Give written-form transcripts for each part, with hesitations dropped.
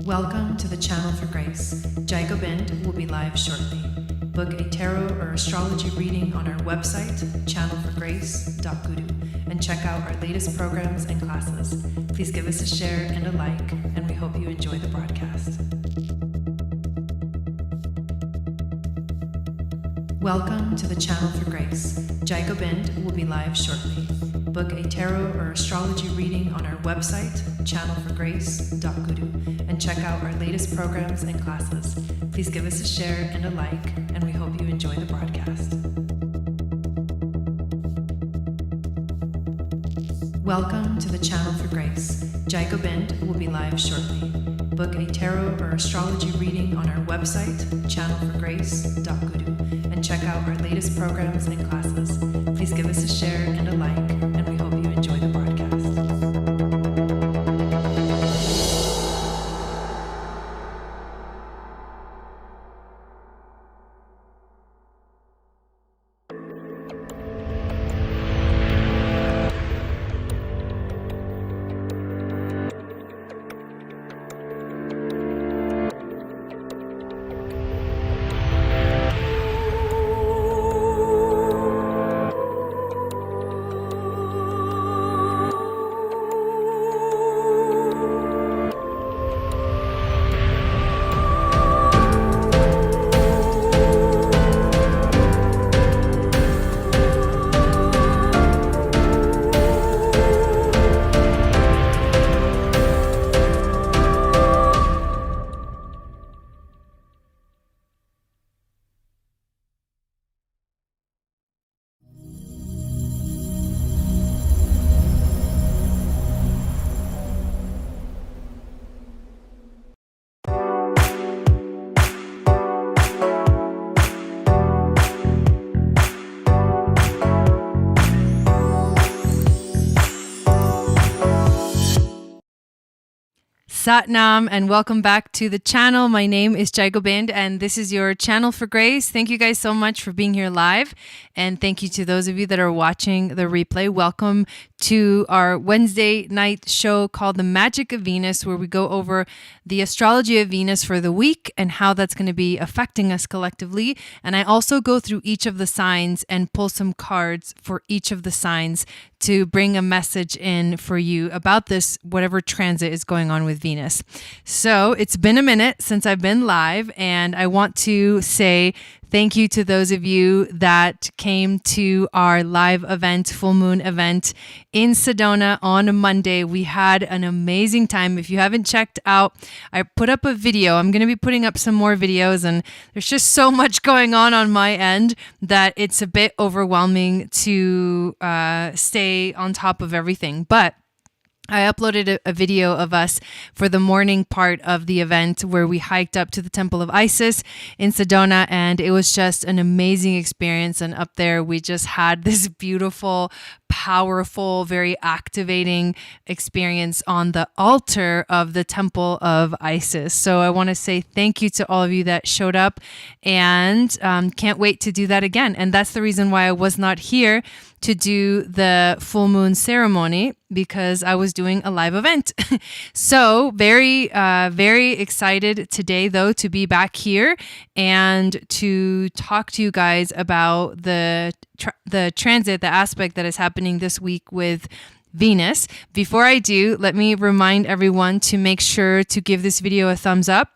Welcome to the Channel for Grace. Jai Gobind will be live shortly. Book a tarot or astrology reading on our website, channelforgrace.guru, and check out our latest programs and classes. Please give us a share and a like, and we hope you enjoy the broadcast. Welcome to the Channel for Grace. Jai Gobind will be live shortly. Book a tarot or astrology reading on our website, channelforgrace.guru, and check out our latest programs and classes. Please give us a share and a like, and we hope you enjoy the broadcast. Welcome to the Channel for Grace. Jai Gobind will be live shortly. Book a tarot or astrology reading on our website, channelforgrace.guru, and check out our latest programs and classes. Please give us a share and a like, and we hope you enjoy the broadcast. Satnam, and welcome back to the channel. My name is Jai Gobind, and this is your Channel for Grace. Thank you guys so much for being here live, and thank you to those of you that are watching the replay. Welcome to our Wednesday night show called The Magic of Venus, where we go over the astrology of Venus for the week and how that's going to be affecting us collectively. And I also go through each of the signs and pull some cards for each of the signs to bring a message in for you about this, whatever transit is going on with Venus. So it's been a minute since I've been live, and I want to say thank you to those of you that came to our live event, full moon event in Sedona on Monday. We had an amazing time. If you haven't checked out, I put up a video. I'm going to be putting up some more videos, and there's just so much going on my end that it's a bit overwhelming to stay on top of everything. But I uploaded a video of us for the morning part of the event where we hiked up to the Temple of Isis in Sedona, and it was just an amazing experience. And up there, we just had this beautiful, powerful, very activating experience on the altar of the Temple of Isis. So I want to say thank you to all of you that showed up, and can't wait to do that again. And that's the reason why I was not here to do the full moon ceremony, because I was doing a live event. So very excited today, though, to be back here and to talk to you guys about the transit, the aspect that is happening this week with Venus. Before I do, let me remind everyone to make sure to give this video a thumbs up,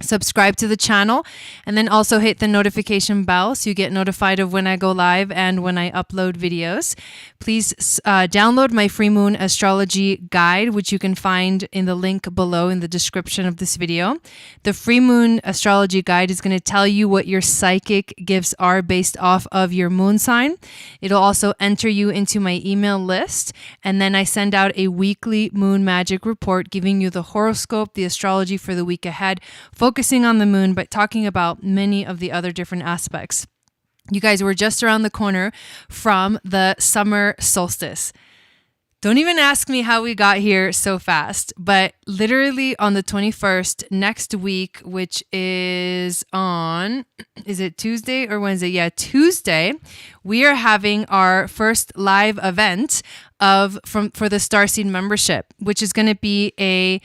subscribe to the channel, and then also hit the notification bell so you get notified of when I go live and when I upload videos. Please download my free moon astrology guide, which you can find in the link below in the description of this video. The free moon astrology guide is going to tell you what your psychic gifts are based off of your moon sign. It'll also enter you into my email list, and then I send out a weekly moon magic report giving you the horoscope, the astrology for the week ahead, focusing on the moon, but talking about many of the other different aspects. You guys, were just around the corner from the summer solstice. Don't even ask me how we got here so fast, but literally on the 21st next week, which is on, is it Tuesday or Wednesday? Yeah, Tuesday, we are having our first live event for the Starseed membership, which is going to be a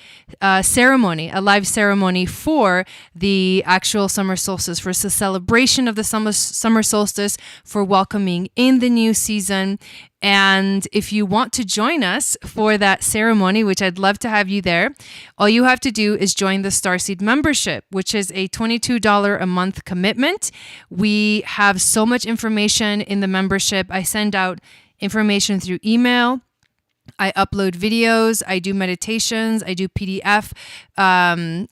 ceremony, a live ceremony for the actual summer solstice, for the celebration of the summer solstice, for welcoming in the new season. And if you want to join us for that ceremony, which I'd love to have you there, all you have to do is join the Starseed membership, which is a $22 a month commitment. We have so much information in the membership. I send out information through email. I upload videos, I do meditations, I do PDF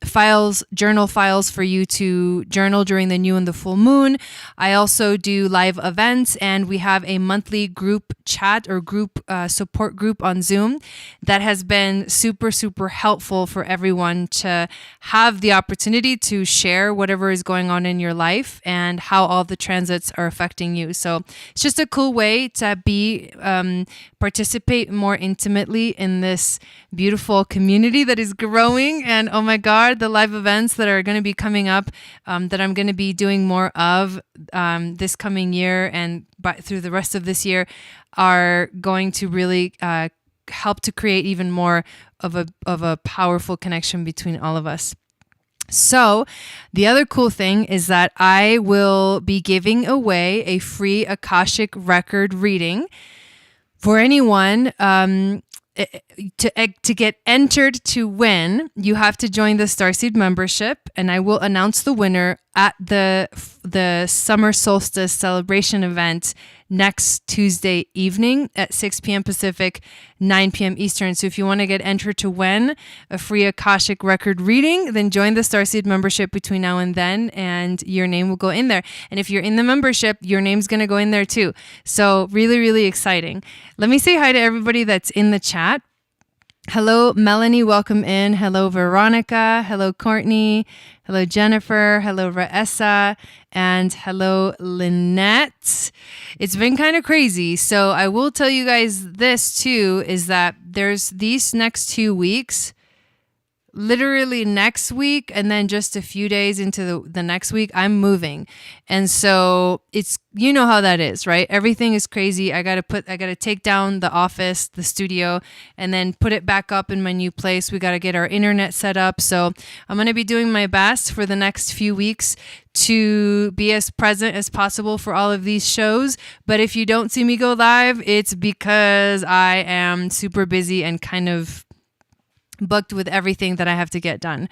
files, journal files for you to journal during the new and the full moon. I also do live events, and we have a monthly group chat or group support group on Zoom that has been super, super helpful for everyone to have the opportunity to share whatever is going on in your life and how all the transits are affecting you. So it's just a cool way to participate more intimately in this beautiful community that is growing. And oh my God, the live events that are going to be coming up, that I'm going to be doing more of this coming year and through the rest of this year, are going to really help to create even more of a powerful connection between all of us. So the other cool thing is that I will be giving away a free Akashic record reading for anyone. To get entered to win, you have to join the Starseed membership, and I will announce the winner at the summer solstice celebration event next Tuesday evening at 6 p.m. Pacific, 9 p.m. Eastern. So if you want to get entered to win a free Akashic record reading, then join the Starseed membership between now and then, and your name will go in there. And if you're in the membership, your name's going to go in there too. So really, really exciting. Let me say hi to everybody that's in the chat. Hello, Melanie, welcome in. Hello, Veronica. Hello, Courtney. Hello, Jennifer. Hello, Raessa. And hello, Lynette. It's been kind of crazy. So I will tell you guys this too, is that there's these next 2 weeks, literally next week, and then just a few days into the next week, I'm moving. And so it's, you know how that is, right? Everything is crazy. I got to take down the office, the studio, and then put it back up in my new place. We got to get our internet set up. So I'm going to be doing my best for the next few weeks to be as present as possible for all of these shows. But if you don't see me go live, it's because I am super busy and kind of booked with everything that I have to get done.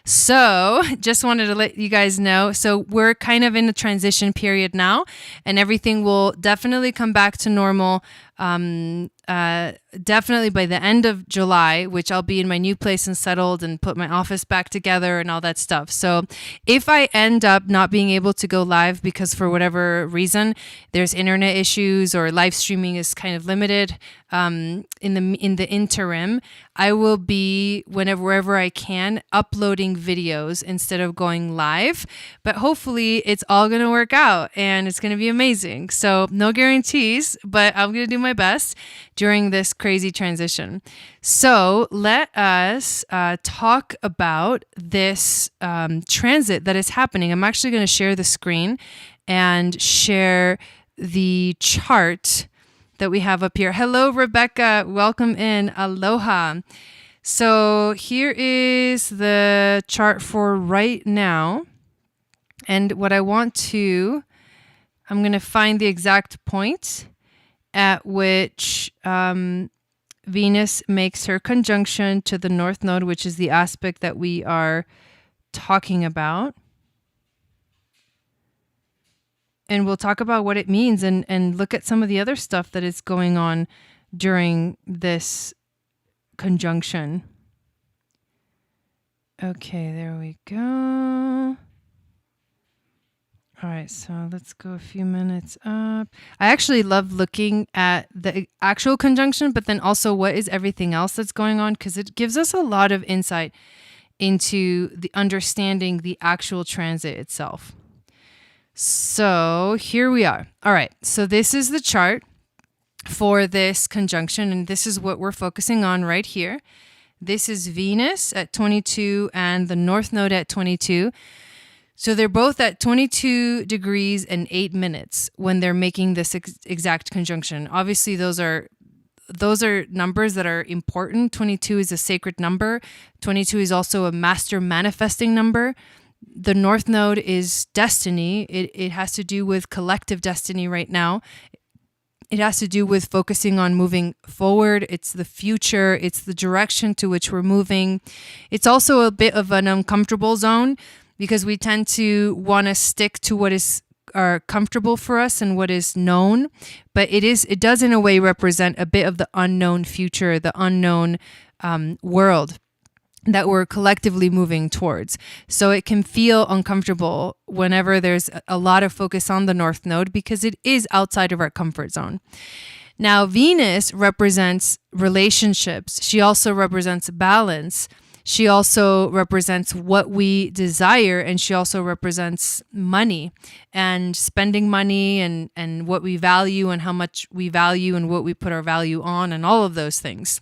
So just wanted to let you guys know. So we're kind of in a transition period now, and everything will definitely come back to normal. Definitely by the end of July, which I'll be in my new place and settled and put my office back together and all that stuff. So if I end up not being able to go live because for whatever reason there's internet issues or live streaming is kind of limited, in the interim, I will be, wherever I can, uploading videos instead of going live. But hopefully it's all going to work out and it's going to be amazing. So no guarantees, but I'm going to do my best during this crazy transition. So let us talk about this transit that is happening. I'm actually going to share the screen and share the chart that we have up here. Hello, Rebecca. Welcome in. Aloha. So here is the chart for right now. And what I'm going to find the exact point at which Venus makes her conjunction to the North Node, which is the aspect that we are talking about. And we'll talk about what it means and look at some of the other stuff that is going on during this conjunction. Okay, there we go. All right, so let's go a few minutes up. I actually love looking at the actual conjunction, but then also what is everything else that's going on, because it gives us a lot of insight into the understanding the actual transit itself. So here we are. All right, so this is the chart for this conjunction, and this is what we're focusing on right here. This is Venus at 22 and the North Node at 22. So they're both at 22 degrees and 8 minutes when they're making this exact conjunction. Obviously, those are numbers that are important. 22 is a sacred number. 22 is also a master manifesting number. The North Node is destiny. It has to do with collective destiny right now. It has to do with focusing on moving forward. It's the future. It's the direction to which we're moving. It's also a bit of an uncomfortable zone because we tend to want to stick to what is comfortable for us and what is known. But it does in a way represent a bit of the unknown future, the unknown world that we're collectively moving towards. So it can feel uncomfortable whenever there's a lot of focus on the North Node because it is outside of our comfort zone. Now, Venus represents relationships. She also represents balance. She also represents what we desire, and she also represents money and spending money and what we value and how much we value and what we put our value on and all of those things.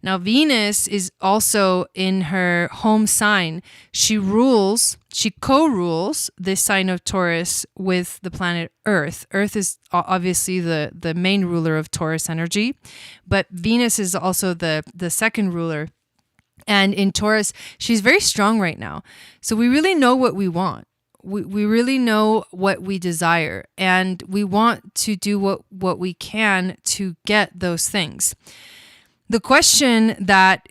Now, Venus is also in her home sign. She co-rules this sign of Taurus with the planet Earth. Earth is obviously the main ruler of Taurus energy, but Venus is also the second ruler. And in Taurus, she's very strong right now. So we really know what we want. We really know what we desire. And we want to do what we can to get those things. The question that,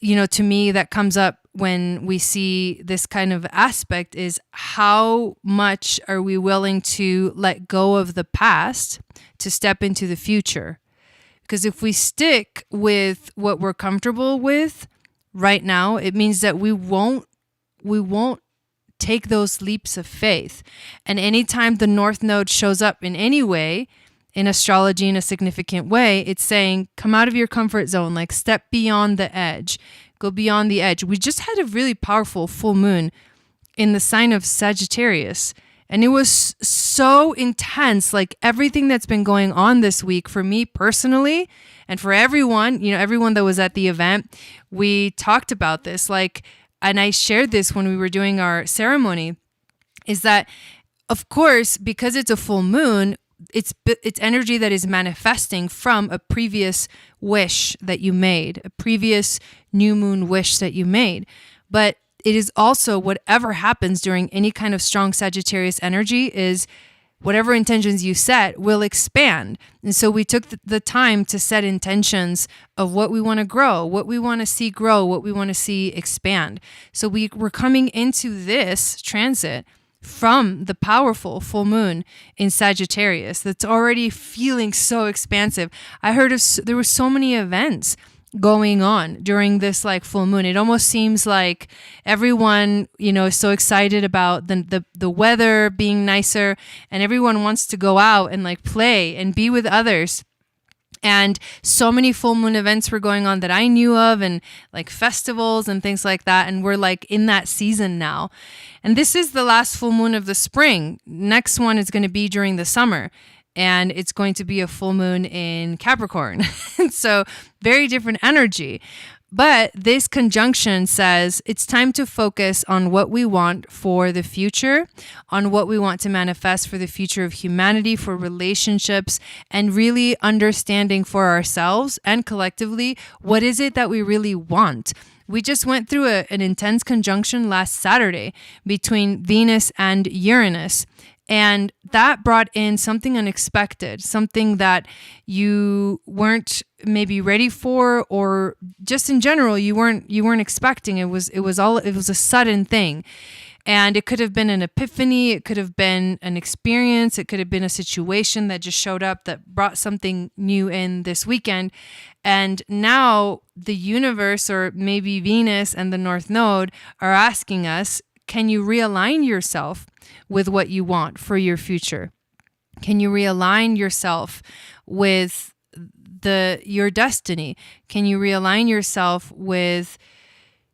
to me, that comes up when we see this kind of aspect is how much are we willing to let go of the past to step into the future? Because if we stick with what we're comfortable with right now, it means that we won't take those leaps of faith. And anytime the North Node shows up in any way, in astrology in a significant way, it's saying, come out of your comfort zone, like step beyond the edge, go beyond the edge. We just had a really powerful full moon in the sign of Sagittarius. And it was so intense, like everything that's been going on this week for me personally, and for everyone, everyone that was at the event, we talked about this, and I shared this when we were doing our ceremony, is that, of course, because it's a full moon, it's energy that is manifesting from a previous wish that you made, a previous new moon wish that you made. But it is also whatever happens during any kind of strong Sagittarius energy is whatever intentions you set will expand. And so we took the time to set intentions of what we want to grow, what we want to see grow, what we want to see expand. So we're coming into this transit from the powerful full moon in Sagittarius that's already feeling so expansive. I heard there were so many events going on during this full moon. It almost seems like everyone, is so excited about the weather being nicer, and everyone wants to go out and play and be with others. And so many full moon events were going on that I knew of, and festivals and things like that. And we're in that season now. And this is the last full moon of the spring. Next one is going to be during the summer. And it's going to be a full moon in Capricorn. So very different energy. But this conjunction says it's time to focus on what we want for the future, on what we want to manifest for the future of humanity, for relationships, and really understanding for ourselves and collectively, what is it that we really want? We just went through an intense conjunction last Saturday between Venus and Uranus. And that brought in something unexpected, something that you weren't maybe ready for, or just in general you weren't expecting. It was a sudden thing. And it could have been an epiphany, it could have been an experience, it could have been a situation that just showed up that brought something new in this weekend. And now the universe, or maybe Venus and the North Node, are asking us, can you realign yourself with what you want for your future? Can you realign yourself with your destiny? Can you realign yourself with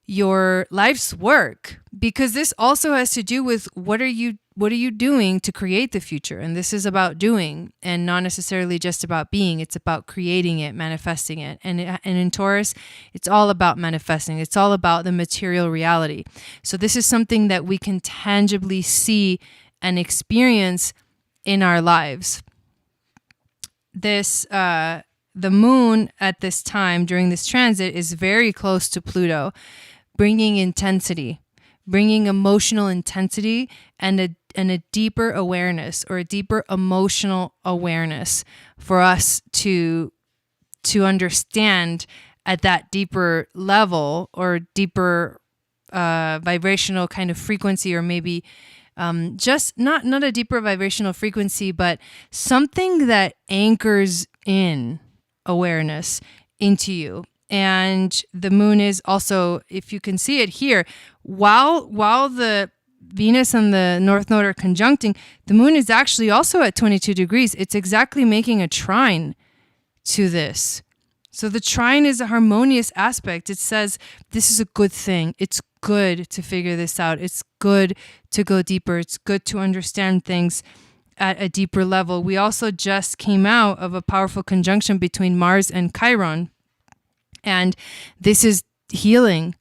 your life's work, because this also has to do with what are you doing to create the future. And this is about doing and not necessarily just about being. It's about creating it, manifesting it. And in Taurus, it's all about manifesting. It's all about the material reality. So this is something that we can tangibly see and experience in our lives. This the moon at this time during this transit is very close to Pluto, bringing intensity, bringing emotional intensity and a deeper awareness, or a deeper emotional awareness for us to understand at that deeper level, or deeper vibrational kind of frequency, or maybe just not a deeper vibrational frequency, but something that anchors in awareness into you. And the moon is also, if you can see it here, while the Venus and the North Node are conjuncting, the moon is actually also at 22 degrees. It's exactly making a trine to this. So the trine is a harmonious aspect. It says this is a good thing. It's good to figure this out. It's good to go deeper. It's good to understand things at a deeper level. We also just came out of a powerful conjunction between Mars and Chiron. And this is healing.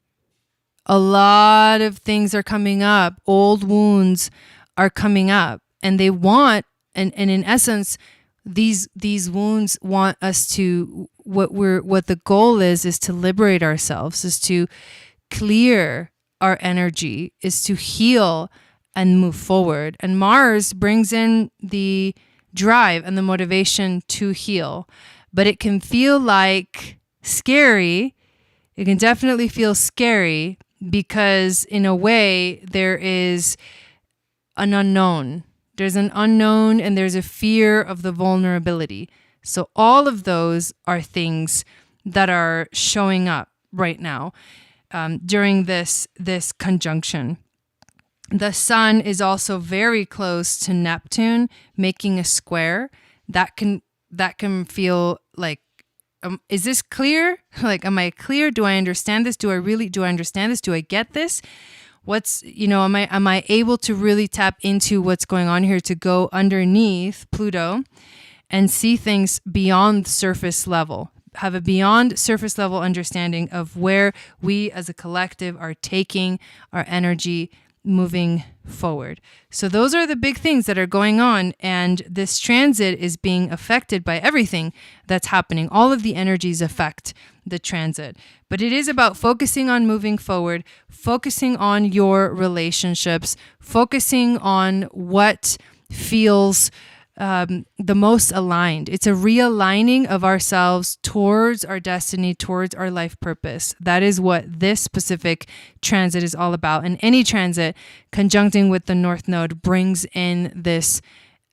A lot of things are coming up. Old wounds are coming up. And they want, and in essence, these wounds want us to, what the goal is to liberate ourselves, is to clear our energy, is to heal and move forward. And Mars brings in the drive and the motivation to heal. But it can feel like scary. It can definitely feel scary because in a way there is an unknown. There's an unknown and there's a fear of the vulnerability. So all of those are things that are showing up right now during this conjunction. The sun is also very close to Neptune, making a square. That can feel like, is this clear? Like, am I clear? Do I understand this? Do I understand this? Do I get this? Am I able to really tap into what's going on here, to go underneath Pluto and see things beyond surface level, have a beyond surface level understanding of where we as a collective are taking our energy moving forward. So those are the big things that are going on, and this transit is being affected by everything that's happening. All of the energies affect the transit, but it is about focusing on moving forward, focusing on your relationships, focusing on what feels the most aligned. It's a realigning of ourselves towards our destiny, towards our life purpose. That is what this specific transit is all about. And any transit conjuncting with the North Node brings in this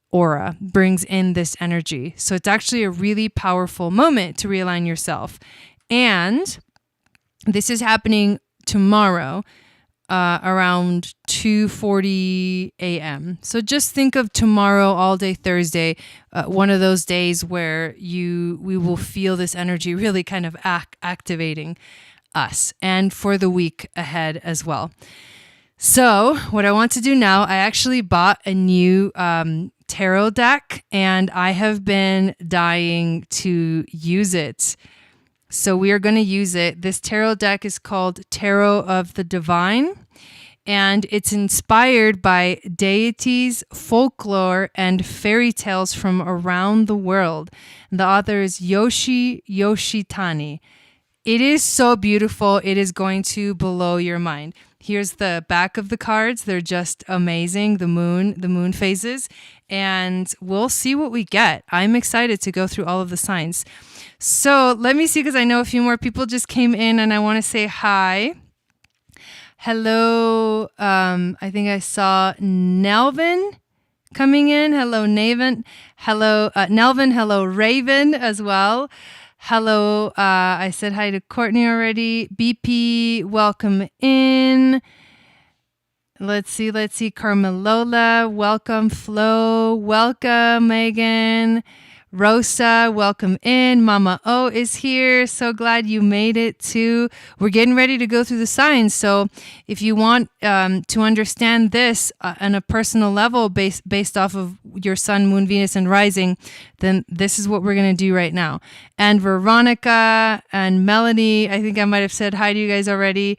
aura, brings in this energy. So it's actually a really powerful moment to realign yourself. And this is happening tomorrow, around 2:40 a.m. So just think of tomorrow, all day Thursday, one of those days where we will feel this energy really kind of activating us, and for the week ahead as well. So what I want to do now, I actually bought a new tarot deck, and I have been dying to use it. So we are going to use it. This tarot deck is called Tarot of the Divine, and it's inspired by deities, folklore, and fairy tales from around the world. The author is Yoshitani. It is so beautiful. It is going to blow your mind. Here's the back of the cards. They're just amazing. The moon phases, and we'll see what we get. I'm excited to go through all of the signs. So let me see, because I know a few more people just came in and I want to say hi. Hello. I think I saw Nelvin coming in. Hello, Naven. Hello, Nelvin. Hello, Raven as well. Hello. I said hi to Courtney already. BP, welcome in. Let's see. Carmelola, welcome. Flo, welcome. Megan. Rosa, welcome in. Mama O is here. So glad you made it too. We're getting ready to go through the signs. So if you want to understand this on a personal level based off of your sun, moon, Venus, and rising, then this is what we're going to do right now. And Veronica and Melanie, I think I might have said hi to you guys already.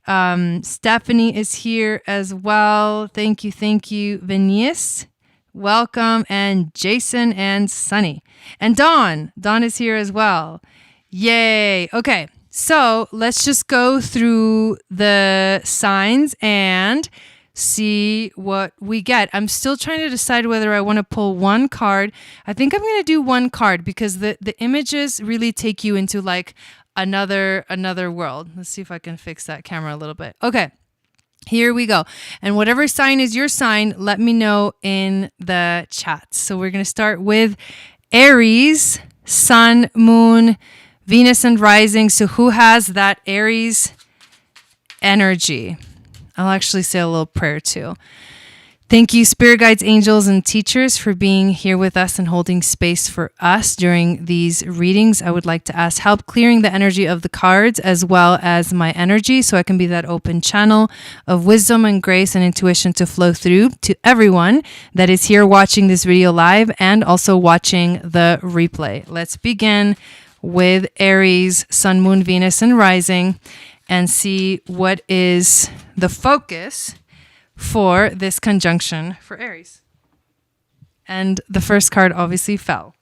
Stephanie is here as well. Thank you. Venice. Welcome, and Jason and Sunny. And Dawn is here as well. Yay. Okay, so let's just go through the signs and see what we get. I'm still trying to decide whether I want to pull one card. I think I'm going to do one card because the images really take you into like another world. Let's see if I can fix that camera a little bit. Okay. Here we go. And whatever sign is your sign, let me know in the chat. So we're going to start with Aries, sun, moon, Venus, and rising. So who has that Aries energy? I'll actually say a little prayer too. Thank you, spirit guides, angels, and teachers for being here with us and holding space for us during these readings. I would like to ask help clearing the energy of the cards as well as my energy so I can be that open channel of wisdom and grace and intuition to flow through to everyone that is here watching this video live and also watching the replay. Let's begin with Aries, sun, moon, Venus, and rising and see what is the focus for this conjunction for Aries. And the first card obviously fell.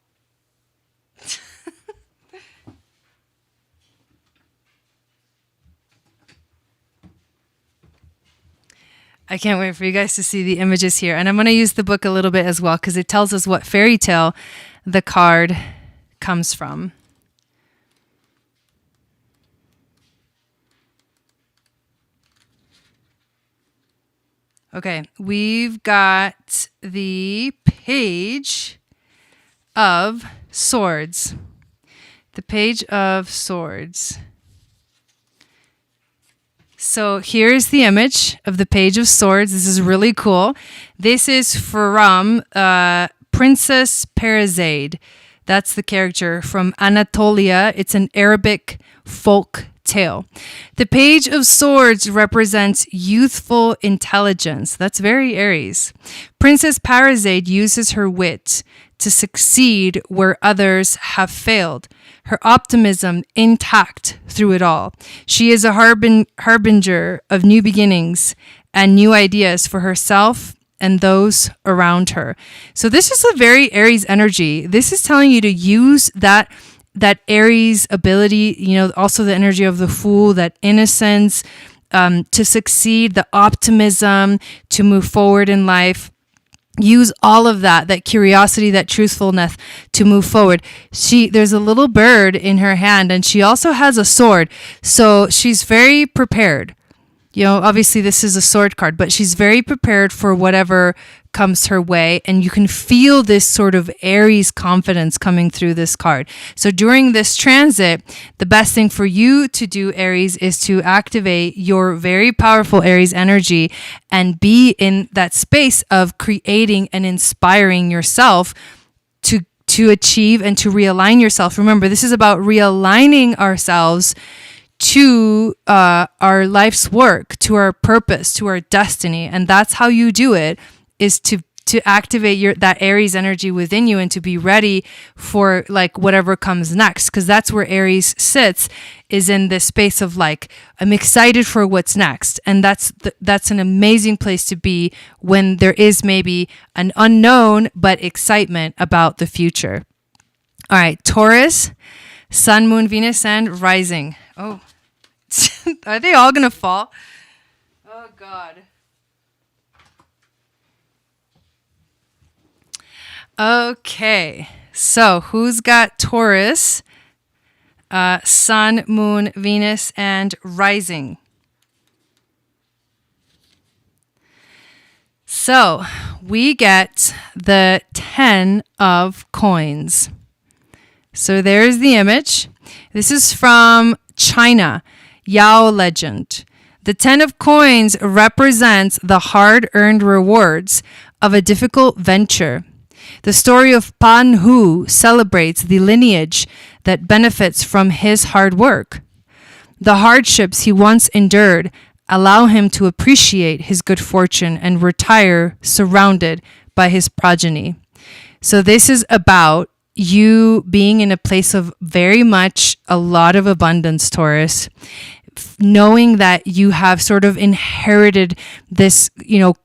I can't wait for you guys to see the images here. And I'm going to use the book a little bit as well because it tells us what fairy tale the card comes from. Okay, we've got the Page of Swords. The Page of Swords. So here's the image of the Page of Swords. This is really cool. This is from Princess Parizade. That's the character from Anatolia. It's an Arabic folk tale. The Page of Swords represents youthful intelligence. That's very Aries. Princess Parizade uses her wit to succeed where others have failed. Her optimism intact through it all. She is a harbinger of new beginnings and new ideas for herself and those around her. So this is a very Aries energy. This is telling you to use that Aries ability, you know, also the energy of the Fool, that innocence, to succeed, the optimism, to move forward in life. Use all of that curiosity, that truthfulness to move forward. There's a little bird in her hand and she also has a sword. So she's very prepared. You know, obviously this is a sword card, but she's very prepared for whatever comes her way. And you can feel this sort of Aries confidence coming through this card. So during this transit, the best thing for you to do, Aries, is to activate your very powerful Aries energy and be in that space of creating and inspiring yourself to achieve and to realign yourself. Remember, this is about realigning ourselves to our life's work, to our purpose, to our destiny. And that's how you do it, is to activate that Aries energy within you and to be ready for like whatever comes next. Because that's where Aries sits, is in this space of like, I'm excited for what's next. And that's an amazing place to be when there is maybe an unknown but excitement about the future. All right, Taurus, sun, moon, Venus, and rising. Oh, are they all going to fall? Oh, God. Okay, so who's got Taurus, sun, moon, Venus, and rising? So we get the 10 of coins. So there's the image. This is from China, Yao legend. The 10 of coins represents the hard-earned rewards of a difficult venture. The story of Pan Hu celebrates the lineage that benefits from his hard work. The hardships he once endured allow him to appreciate his good fortune and retire surrounded by his progeny. So this is about you being in a place of very much a lot of abundance, Taurus, knowing that you have sort of inherited this,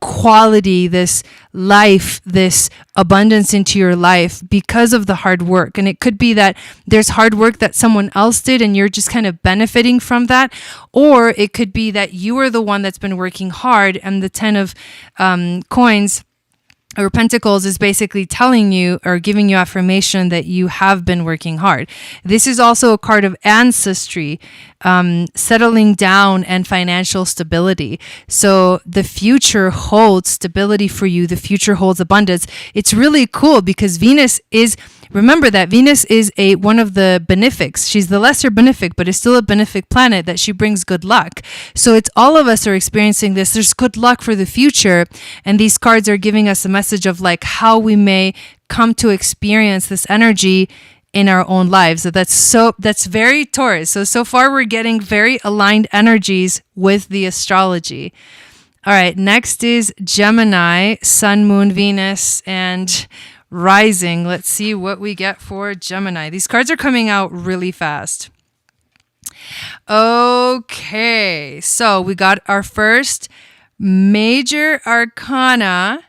quality, this life, this abundance into your life because of the hard work. And it could be that there's hard work that someone else did and you're just kind of benefiting from that. Or it could be that you are the one that's been working hard, and the 10 of coins or pentacles is basically telling you or giving you affirmation that you have been working hard. This is also a card of ancestry, settling down, and financial stability. So the future holds stability for you. The future holds abundance. It's really cool because remember that Venus is one of the benefics. She's the lesser benefic, but it's still a benefic planet that she brings good luck. So it's all of us are experiencing this. There's good luck for the future. And these cards are giving us a message of like how we may come to experience this energy in our own lives. So that's very Taurus. So far we're getting very aligned energies with the astrology. All right, next is Gemini, Sun, Moon, Venus, and rising. Let's see what we get for Gemini. These cards are coming out really fast. Okay, so we got our first major arcana.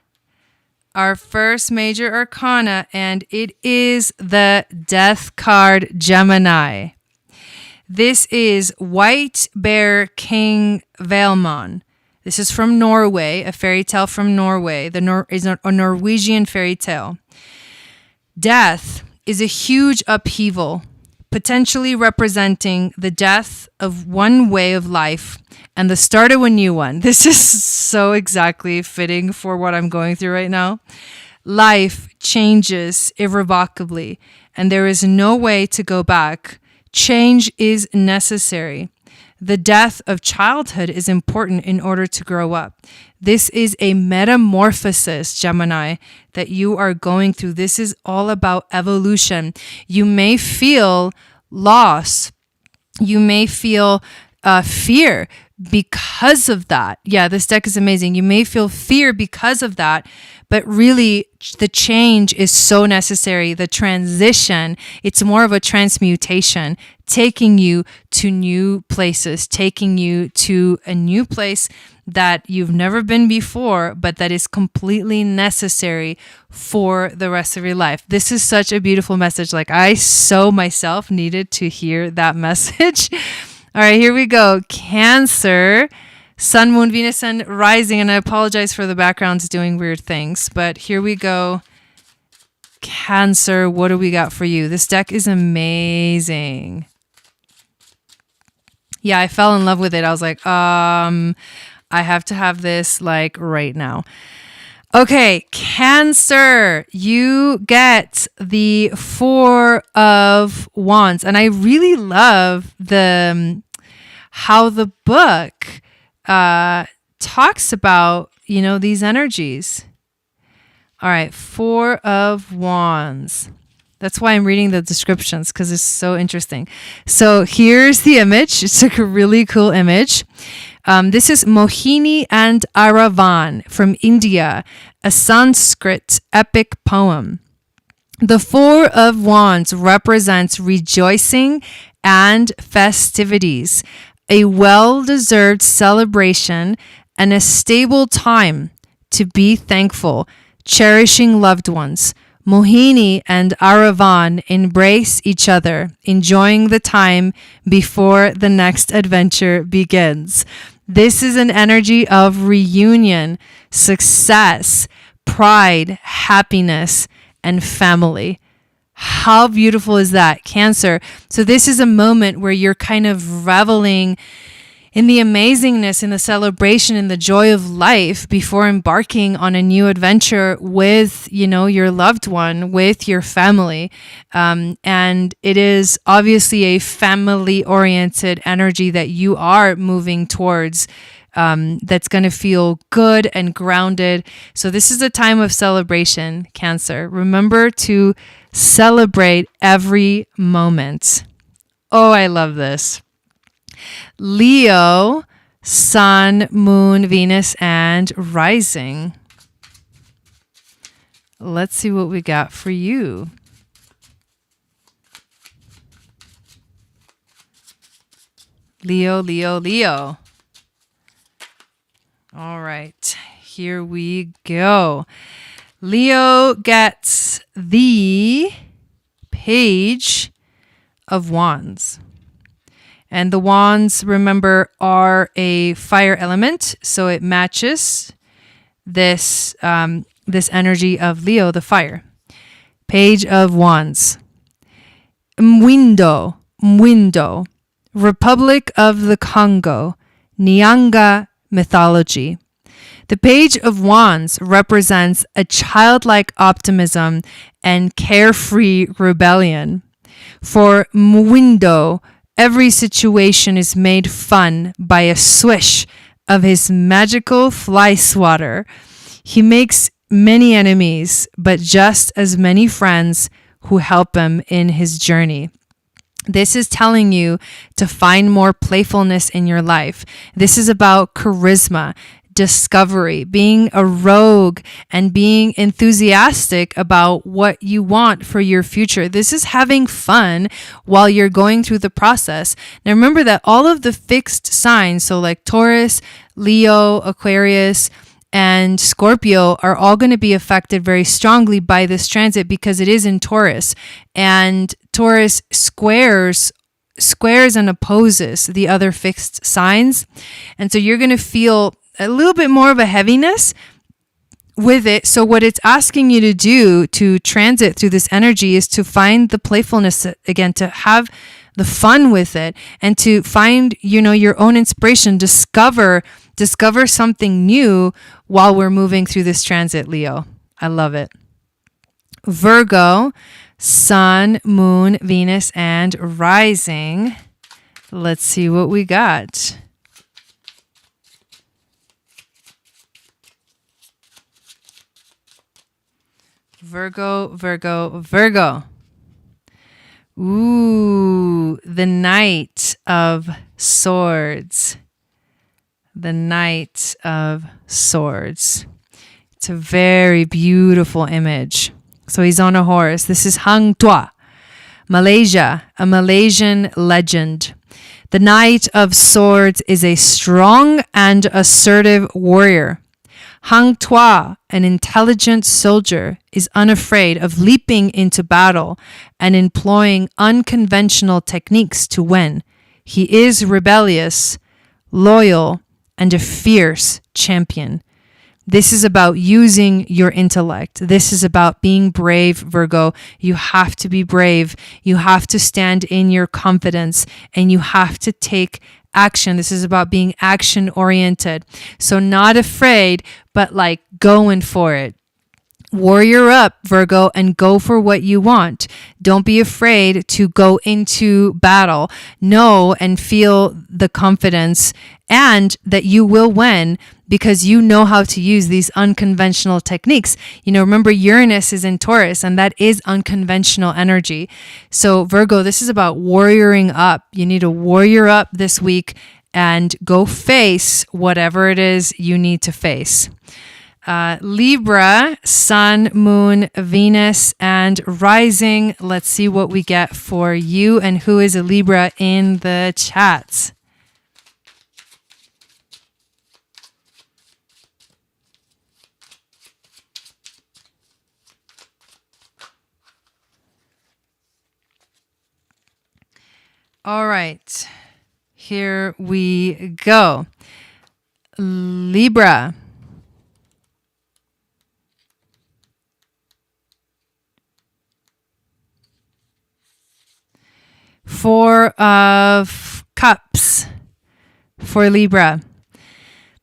And it is the Death card, Gemini. This is White Bear King Vailmon. This is from Norway, a fairy tale from Norway. Is a Norwegian fairy tale. Death is a huge upheaval, potentially representing the death of one way of life and the start of a new one. This is so exactly fitting for what I'm going through right now. Life changes irrevocably, and there is no way to go back. Change is necessary. The death of childhood is important in order to grow up. This is a metamorphosis, Gemini, that you are going through. This is all about evolution. You may feel loss. You may feel fear because of that. Yeah, this deck is amazing. You may feel fear because of that, but really the change is so necessary. The transition, it's more of a transmutation, taking you to new places, taking you to a new place that you've never been before, but that is completely necessary for the rest of your life. This is such a beautiful message. Like I so myself needed to hear that message. All right, here we go. Cancer, Sun, Moon, Venus, and rising. And I apologize for the backgrounds doing weird things, but here we go. Cancer, what do we got for you? This deck is amazing. Yeah, I fell in love with it. I was like, I have to have this like right now. Okay, Cancer, you get the 4 of Wands. And I really love how the book talks about, these energies. All right, 4 of Wands. That's why I'm reading the descriptions, because it's so interesting. So here's the image. It's like a really cool image. This is Mohini and Aravan from India, a Sanskrit epic poem. The 4 of Wands represents rejoicing and festivities, a well-deserved celebration, and a stable time to be thankful, cherishing loved ones. Mohini and Aravan embrace each other, enjoying the time before the next adventure begins. This is an energy of reunion, success, pride, happiness, and family. How beautiful is that, Cancer? So this is a moment where you're kind of reveling in the amazingness, in the celebration, in the joy of life before embarking on a new adventure with, your loved one, with your family. And it is obviously a family-oriented energy that you are moving towards that's going to feel good and grounded. So this is a time of celebration, Cancer. Remember to celebrate every moment. Oh, I love this. Leo, Sun, Moon, Venus, and Rising. Let's see what we got for you. Leo, Leo, Leo. All right, here we go. Leo gets the Page of Wands. And the wands, remember, are a fire element, so it matches this this energy of Leo, the fire. Page of Wands. Mwindo, Mwindo, Republic of the Congo, Nyanga mythology. The Page of Wands represents a childlike optimism and carefree rebellion. For Mwindo, every situation is made fun by a swish of his magical fly swatter. He makes many enemies, but just as many friends who help him in his journey. This is telling you to find more playfulness in your life. This is about charisma, discovery, being a rogue, and being enthusiastic about what you want for your future. This is having fun while you're going through the process. Now remember that all of the fixed signs, so like Taurus, Leo, Aquarius, and Scorpio, are all going to be affected very strongly by this transit because it is in Taurus. And Taurus squares and opposes the other fixed signs. And so you're going to feel a little bit more of a heaviness with it. So what it's asking you to do to transit through this energy is to find the playfulness again, to have the fun with it, and to find, your own inspiration, discover something new while we're moving through this transit, Leo. I love it. Virgo, Sun, Moon, Venus, and Rising. Let's see what we got. Virgo, Virgo, Virgo. Ooh, the Knight of Swords. The Knight of Swords. It's a very beautiful image. So he's on a horse. This is Hang Tuah, Malaysia, a Malaysian legend. The Knight of Swords is a strong and assertive warrior. Hang Tuah, an intelligent soldier, is unafraid of leaping into battle and employing unconventional techniques to win. He is rebellious, loyal, and a fierce champion. This is about using your intellect. This is about being brave, Virgo. You have to be brave. You have to stand in your confidence, and you have to take action. This is about being action oriented. So not afraid, but like going for it. Warrior up, Virgo, and go for what you want. Don't be afraid to go into battle. Know and feel the confidence and that you will win because you know how to use these unconventional techniques. Remember Uranus is in Taurus, and that is unconventional energy. So Virgo, this is about warrioring up. You need to warrior up this week and go face whatever it is you need to face. Libra, Sun, Moon, Venus, and Rising. Let's see what we get for you and who is a Libra in the chats. All right, here we go. Libra. Four of Cups for Libra.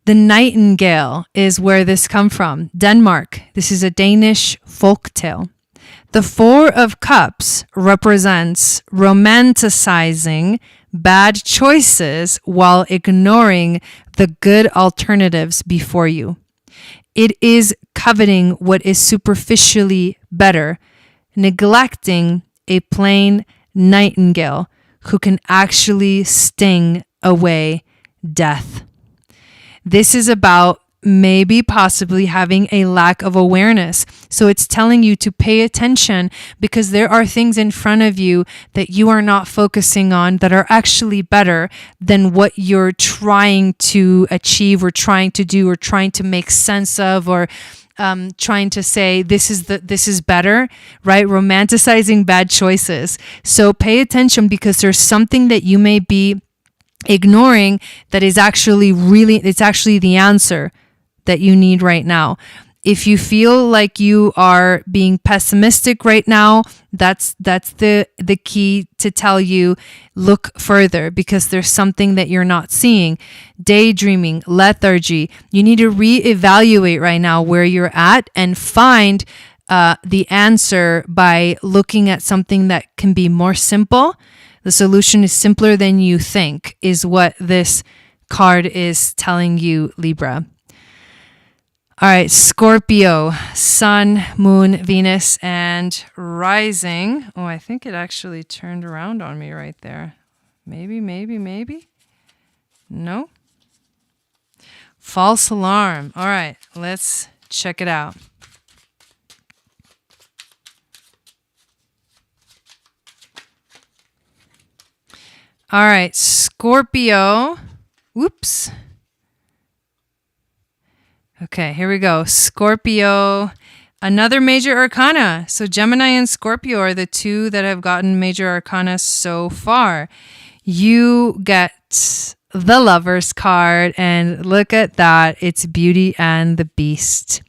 The nightingale is where this come from. Denmark. This is a Danish folktale. The Four of Cups represents romanticizing bad choices while ignoring the good alternatives before you. It is coveting what is superficially better, neglecting a plain nightingale who can actually sting away death. This is about maybe possibly having a lack of awareness. So it's telling you to pay attention because there are things in front of you that you are not focusing on that are actually better than what you're trying to achieve or trying to do or trying to make sense of, or trying to say this is better, right? Romanticizing bad choices. So pay attention because there's something that you may be ignoring that is actually it's actually the answer that you need right now. If you feel like you are being pessimistic right now, that's the key to tell you, look further because there's something that you're not seeing. Daydreaming, lethargy. You need to reevaluate right now where you're at and find the answer by looking at something that can be more simple. The solution is simpler than you think, is what this card is telling you, Libra. All right, Scorpio, Sun, Moon, Venus, and rising. Oh, I think it actually turned around on me right there. Maybe. No. False alarm. All right, let's check it out. All right, Scorpio. Whoops. Okay, here we go. Scorpio, another major arcana. So Gemini and Scorpio are the two that have gotten major arcana so far. You get the Lover's card, and look at that. It's Beauty and the Beast.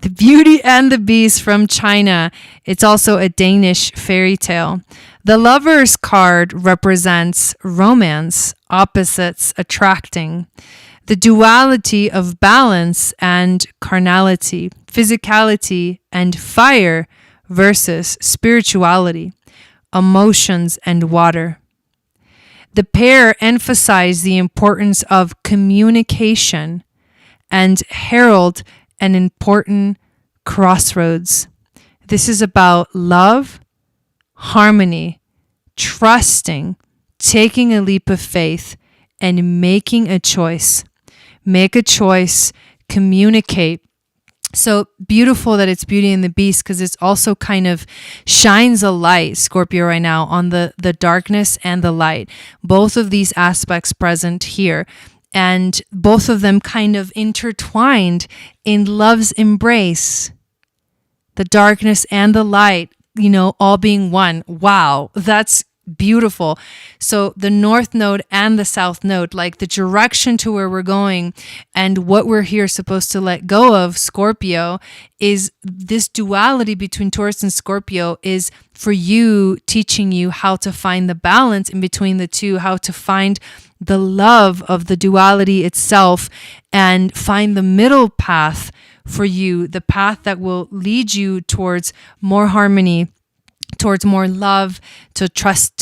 The Beauty and the Beast from China. It's also a Danish fairy tale. The Lover's card represents romance, opposites attracting. The duality of balance and carnality, physicality and fire versus spirituality, emotions and water. The pair emphasize the importance of communication and herald an important crossroads. This is about love, harmony, trusting, taking a leap of faith, and making a choice. Make a choice, communicate. So beautiful that it's Beauty and the Beast because it's also kind of shines a light, Scorpio, right now on the darkness and the light. Both of these aspects present here. And both of them kind of intertwined in love's embrace. The darkness and the light, all being one. Wow, that's beautiful. So the North Node and the South Node, like the direction to where we're going and what we're here supposed to let go of, Scorpio, is this duality between Taurus and Scorpio is for you, teaching you how to find the balance in between the two, how to find the love of the duality itself and find the middle path for you, the path that will lead you towards more harmony, towards more love, to trust.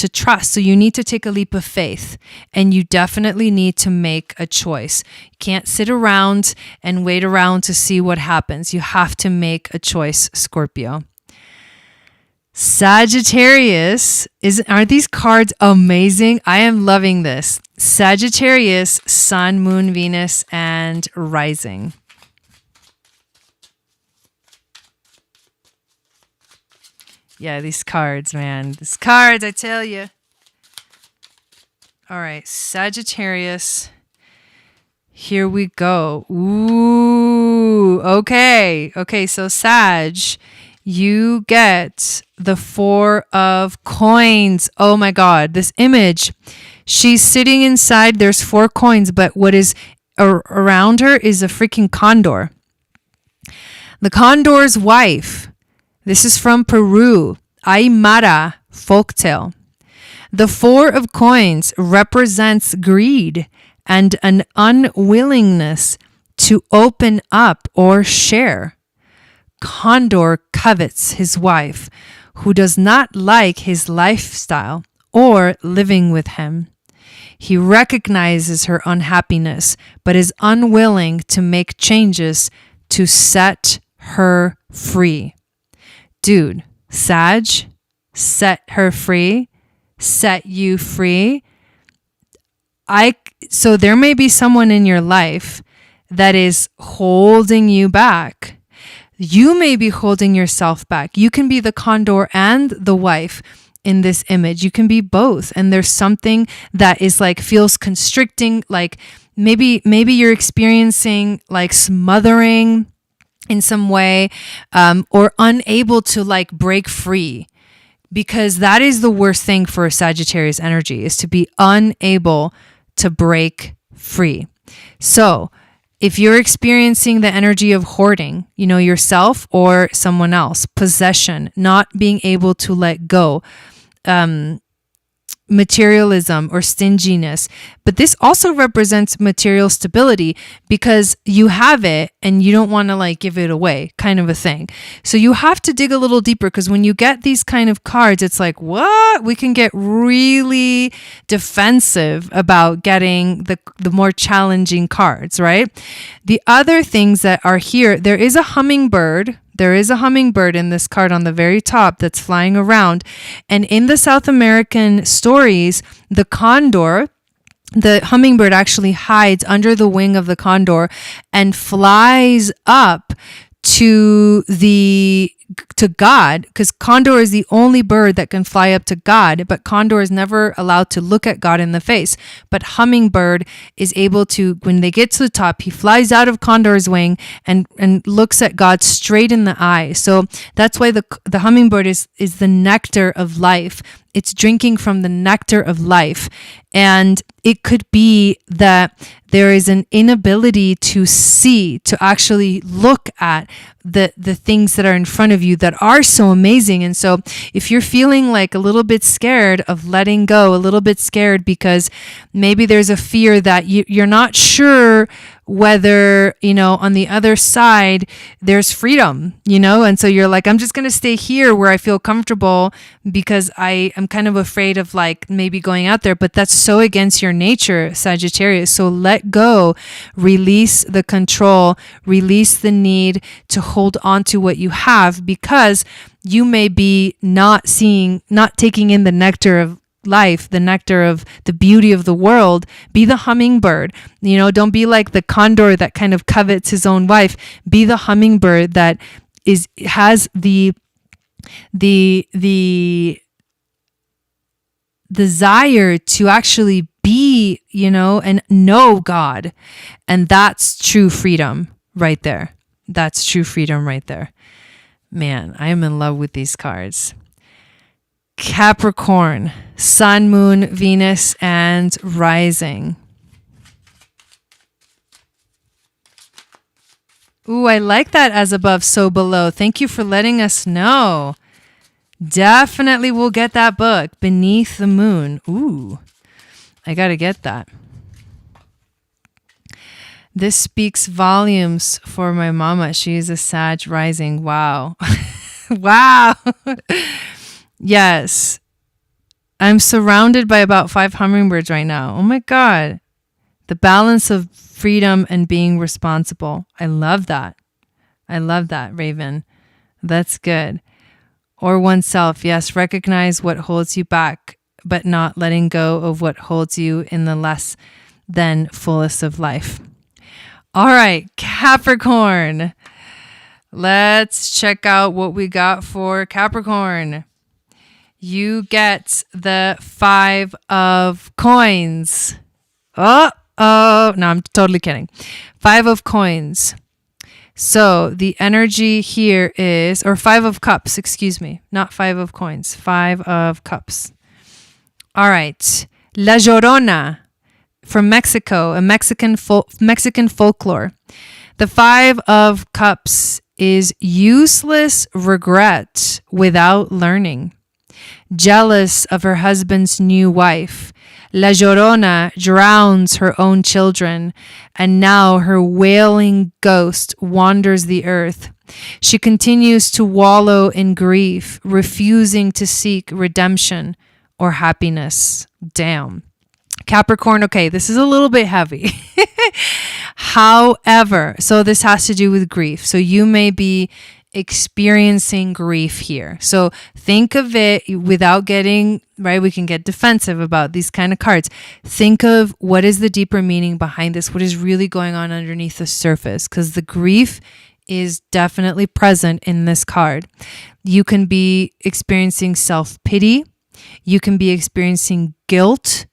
So you need to take a leap of faith and you definitely need to make a choice. You can't sit around and wait around to see what happens. You have to make a choice, Scorpio. Sagittarius, aren't these cards amazing? I am loving this. Sagittarius, Sun, Moon, Venus, and rising. Yeah, these cards, man. These cards, I tell you. All right, Sagittarius. Here we go. Ooh, okay. Okay, so Sag, you get the Four of Coins. Oh my God, this image. She's sitting inside, there's 4 coins, but what is around her is a freaking condor. The condor's wife. This is from Peru, Aymara folktale. The 4 of Coins represents greed and an unwillingness to open up or share. Condor covets his wife, who does not like his lifestyle or living with him. He recognizes her unhappiness, but is unwilling to make changes to set her free. Dude, Sag, set her free, set you free. So there may be someone in your life that is holding you back. You may be holding yourself back. You can be the condor and the wife in this image. You can be both. And there's something that is like feels constricting, like maybe you're experiencing like smothering in some way, or unable to like break free, because that is the worst thing for a Sagittarius energy, is to be unable to break free. So if you're experiencing the energy of hoarding, yourself or someone else, possession, not being able to let go, materialism or stinginess, but this also represents material stability, because you have it and you don't want to like give it away, kind of a thing. So you have to dig a little deeper, because when you get these kind of cards, it's like, what? We can get really defensive about getting the more challenging cards, right? The other things that are here, there is a hummingbird. There is a hummingbird in this card on the very top that's flying around. And in the South American stories, the hummingbird actually hides under the wing of the condor and flies up to God, because condor is the only bird that can fly up to God, but condor is never allowed to look at God in the face. But hummingbird is able to, when they get to the top, he flies out of condor's wing and looks at God straight in the eye. So that's why the hummingbird is the nectar of life. It's drinking from the nectar of life. And it could be that there is an inability to see, to actually look at the things that are in front of you that are so amazing. And so if you're feeling like a little bit scared of letting go, a little bit scared because maybe there's a fear that you're not sure whether, on the other side, there's freedom, and so you're like, I'm just going to stay here where I feel comfortable because I am kind of afraid of like maybe going out there, but that's so against your nature, Sagittarius. So let go, release the control, release the need to hold on to what you have, because you may be not taking in the nectar of life, the nectar of the beauty of the world. Be the hummingbird. Don't be like the condor that kind of covets his own wife. Be the hummingbird that has the desire to actually be, and know God. And that's true freedom right there. That's true freedom right there. Man, I am in love with these cards. Capricorn, Sun, Moon, Venus, and Rising. Ooh, I like that as above, so below. Thank you for letting us know. Definitely will get that book, Beneath the Moon. Ooh, I got to get that. This speaks volumes for my mama. She is a Sag rising. Wow. Wow. Yes. I'm surrounded by about 5 hummingbirds right now. Oh my God. The balance of freedom and being responsible. I love that. I love that, Raven. That's good. Or oneself. Yes. Recognize what holds you back, but not letting go of what holds you in the less than fullest of life. All right, Capricorn. Let's check out what we got for Capricorn. You get the 5 of coins. Oh, no, I'm totally kidding. 5 of coins. So the energy here is, or 5 of cups, excuse me, not 5 of coins, 5 of cups. All right. La Llorona from Mexico, a Mexican folklore. The 5 of cups is useless regret without learning. Jealous of her husband's new wife, La Llorona drowns her own children, and now her wailing ghost wanders the earth. She continues to wallow in grief, refusing to seek redemption or happiness. Damn. Capricorn, okay, this is a little bit heavy. However, so this has to do with grief. So you may be experiencing grief here. So think of it without getting, right? We can get defensive about these kind of cards. Think of what is the deeper meaning behind this? What is really going on underneath the surface? Because the grief is definitely present in this card. You can be experiencing self-pity. You can be experiencing guilt.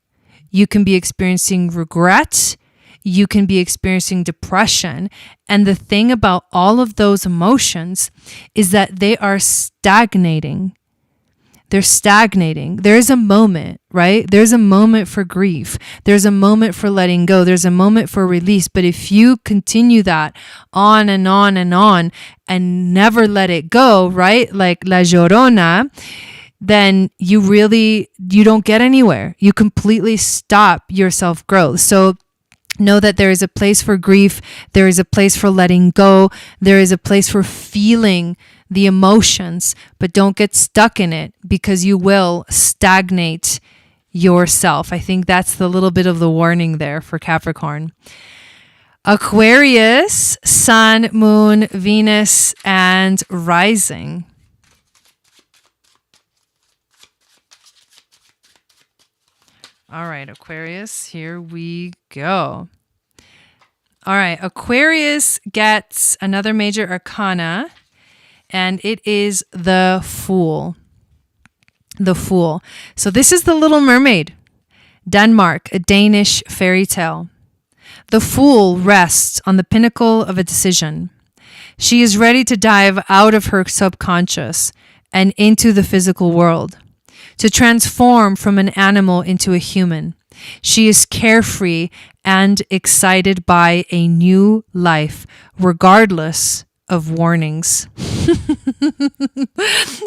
You can be experiencing regret. You can be experiencing depression. And the thing about all of those emotions is that they are stagnating. They're stagnating. There's a moment, right? There's a moment for grief. There's a moment for letting go. There's a moment for release. But if you continue that on and on and on and never let it go, right? Like La Llorona, then you don't get anywhere. You completely stop your self-growth. So know that there is a place for grief. There is a place for letting go. There is a place for feeling the emotions, but don't get stuck in it because you will stagnate yourself. I think that's the little bit of the warning there for Capricorn. Aquarius, Sun, Moon, Venus, and Rising. All right, Aquarius, here we go. All right, Aquarius gets another major arcana, and it is the Fool. The Fool. So this is the Little Mermaid, Denmark, a Danish fairy tale. The Fool rests on the pinnacle of a decision. She is ready to dive out of her subconscious and into the physical world, to transform from an animal into a human. She is carefree and excited by a new life, regardless of warnings.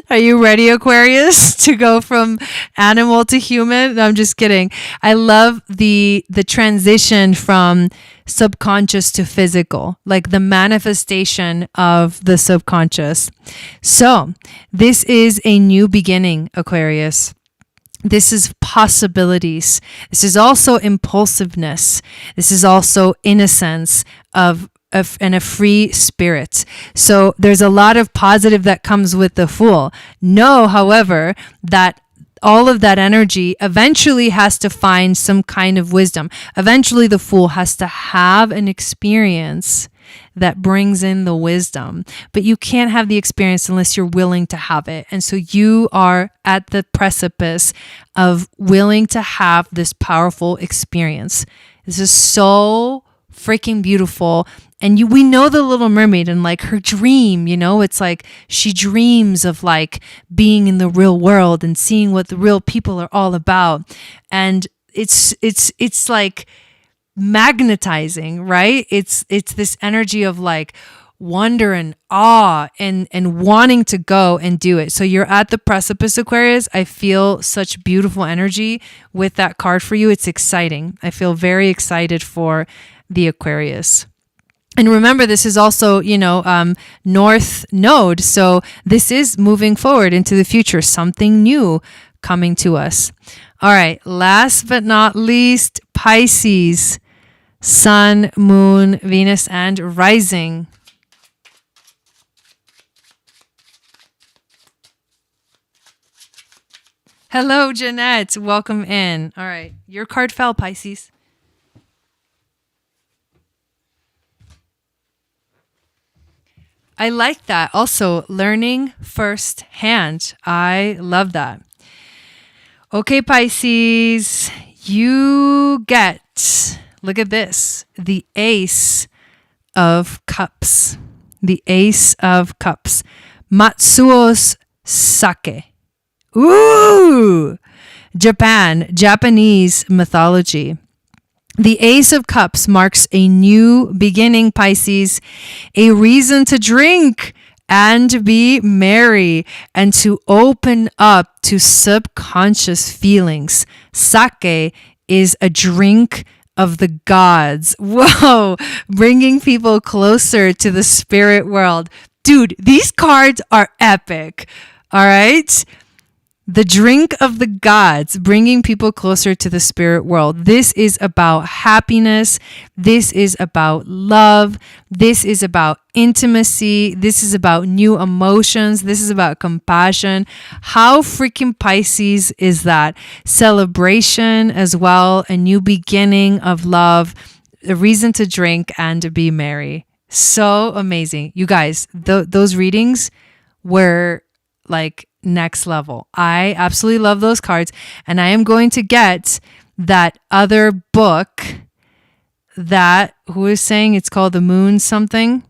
Are you ready, Aquarius, to go from animal to human? No, I'm just kidding. I love the transition from subconscious to physical, like the manifestation of the subconscious. So this is a new beginning, Aquarius. This is possibilities. This is also impulsiveness. This is also innocence and a free spirit. So there's a lot of positive that comes with the Fool. Know, however, that all of that energy eventually has to find some kind of wisdom. Eventually the Fool has to have an experience that brings in the wisdom, but you can't have the experience unless you're willing to have it. And so you are at the precipice of willing to have this powerful experience. This is so freaking beautiful. And we know the Little Mermaid and like her dream, it's like she dreams of like being in the real world and seeing what the real people are all about. And it's like magnetizing, right? It's this energy of like wonder and awe and wanting to go and do it. So you're at the precipice, Aquarius. I feel such beautiful energy with that card for you. It's exciting. I feel very excited for the Aquarius. And remember, this is also, North Node. So this is moving forward into the future, something new coming to us. All right. Last but not least, Pisces, Sun, Moon, Venus, and Rising. Hello, Jeanette. Welcome in. All right. Your card fell, Pisces. I like that. Also, learning firsthand. I love that. Okay, Pisces, you get, look at this, the Ace of Cups. The Ace of Cups. Matsuo's sake. Ooh! Japanese mythology. The Ace of Cups marks a new beginning, Pisces, a reason to drink and be merry and to open up to subconscious feelings. Sake is a drink of the gods. Whoa, bringing people closer to the spirit world. Dude, these cards are epic. All right. The drink of the gods, bringing people closer to the spirit world. This is about happiness. This is about love. This is about intimacy. This is about new emotions. This is about compassion. How freaking Pisces is that? Celebration as well, a new beginning of love, a reason to drink and to be merry. So amazing. You guys, those readings were like next level. I absolutely love those cards. And I am going to get that other book that, who is saying it's called The Moon something?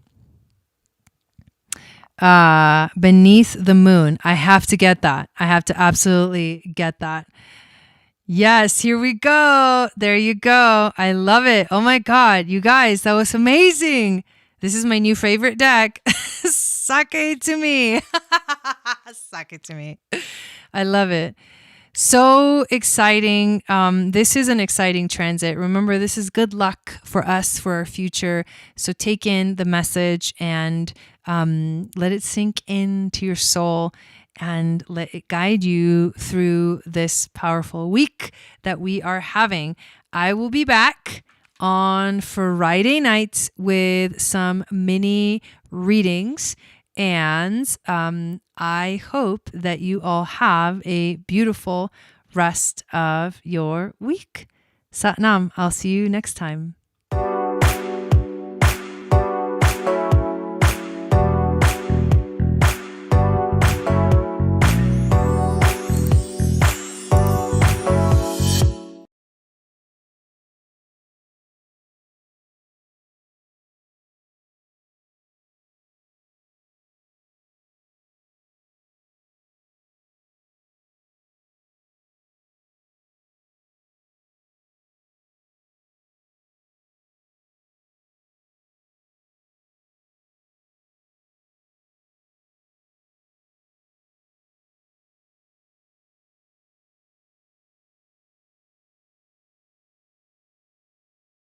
Beneath the Moon. I have to get that. I have to absolutely get that. Yes, here we go. There you go. I love it. Oh my God. You guys, that was amazing. This is my new favorite deck. Sake to me. Sake to me. I love it. So exciting. This is an exciting transit. Remember, this is good luck for us, for our future. So take in the message and let it sink into your soul and let it guide you through this powerful week that we are having. I will be back on Friday nights with some mini readings. And I hope that you all have a beautiful rest of your week. Sat Nam. I'll see you next time.